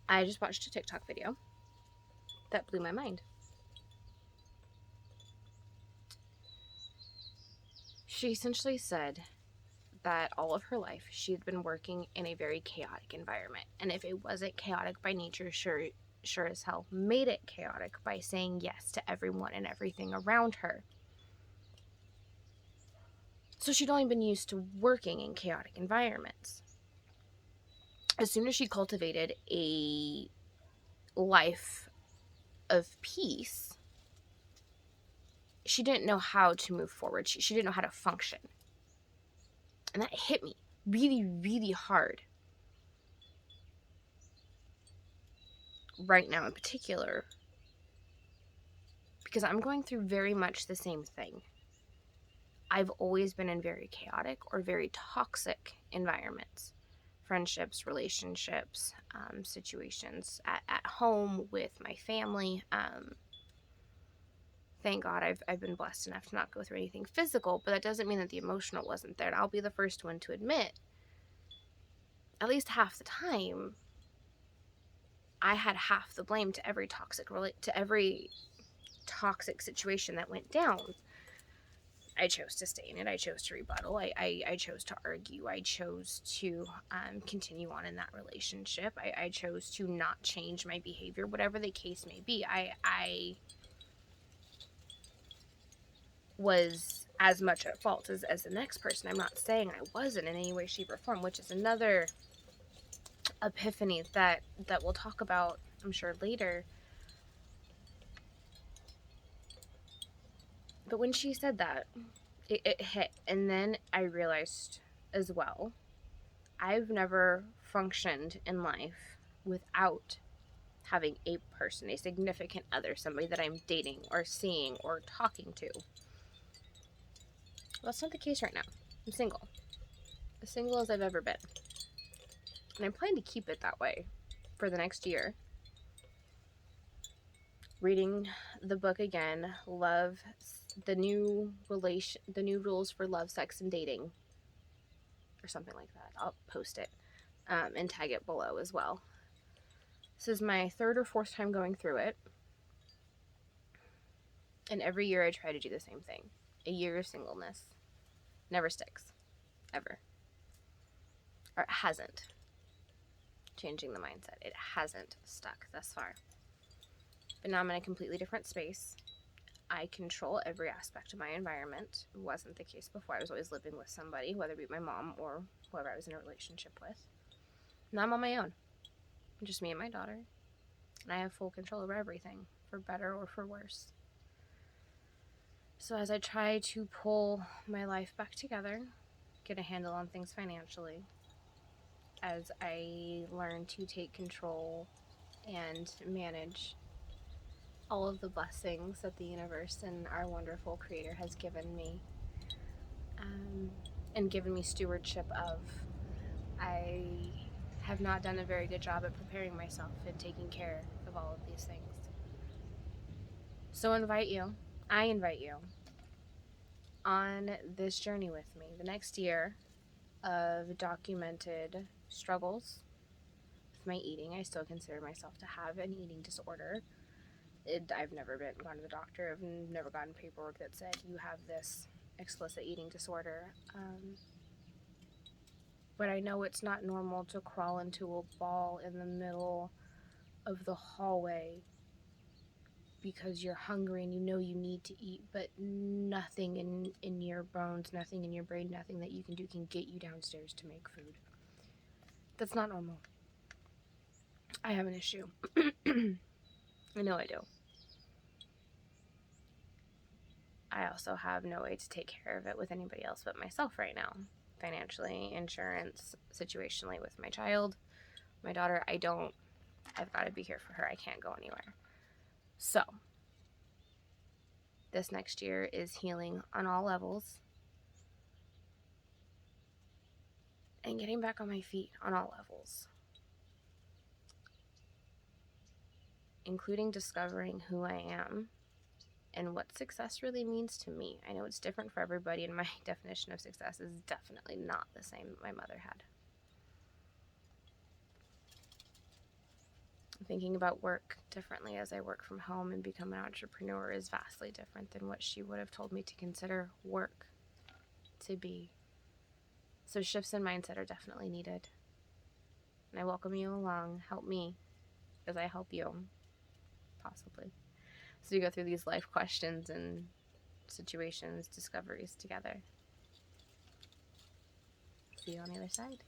I just watched a TikTok video that blew my mind. She essentially said that all of her life she had been working in a very chaotic environment, and if it wasn't chaotic by nature, sure as hell made it chaotic by saying yes to everyone and everything around her. So she'd only been used to working in chaotic environments. As soon as she cultivated a life of peace, she didn't know how to move forward. She didn't know how to function. And that hit me really, really hard. Right now in particular, because I'm going through very much the same thing. I've always been in very chaotic or very toxic environments. Friendships, relationships, situations at home with my family. Thank God I've been blessed enough to not go through anything physical, but that doesn't mean that the emotional wasn't there. And I'll be the first one to admit, at least half the time, I had half the blame to every toxic situation that went down. I chose to stay in it. I chose to rebuttal. I chose to argue. I chose to continue on in that relationship. I chose to not change my behavior, whatever the case may be. I was as much at fault as the next person. I'm not saying I wasn't in any way, shape, or form, which is another epiphany that we'll talk about, I'm sure, later. But when she said that, it hit. And then I realized as well, I've never functioned in life without having a person, a significant other, somebody that I'm dating or seeing or talking to. Well, that's not the case right now. I'm single. As single as I've ever been. And I'm planning to keep it that way for the next year. Reading the book again, Love, the new rules for love, sex, and dating, or something like that. I'll post it and tag it below as well. This is my third or fourth time going through it. And every year I try to do the same thing. A year of singleness. Never sticks. Ever. Or it hasn't. Changing the mindset. It hasn't stuck thus far. But now I'm in a completely different space. I control every aspect of my environment. It wasn't the case before. I was always living with somebody, whether it be my mom or whoever I was in a relationship with. Now I'm on my own. Just me and my daughter. And I have full control over everything, for better or for worse. So as I try to pull my life back together, get a handle on things financially, as I learn to take control and manage all of the blessings that the universe and our wonderful creator has given me, and given me stewardship of, I have not done a very good job at preparing myself and taking care of all of these things. So I invite you on this journey with me. The next year of documented struggles with my eating. I still consider myself to have an eating disorder. I've never gone to the doctor. I've never gotten paperwork that said you have this explicit eating disorder. But I know it's not normal to crawl into a ball in the middle of the hallway because you're hungry and you know you need to eat, but nothing in your bones, nothing in your brain, nothing that you can do can get you downstairs to make food. That's not normal. I have an issue. I know I do. I also have no way to take care of it with anybody else but myself right now. Financially, insurance, situationally with my child, my daughter. I've got to be here for her. I can't go anywhere. So, this next year is healing on all levels and getting back on my feet on all levels, including discovering who I am and what success really means to me. I know it's different for everybody, and my definition of success is definitely not the same my mother had. thinking about work differently as I work from home and become an entrepreneur is vastly different than what she would have told me to consider work to be. So shifts in mindset are definitely needed. And I welcome you along. Help me as I help you, possibly. So you go through these life questions and situations, discoveries together. See you on the other side.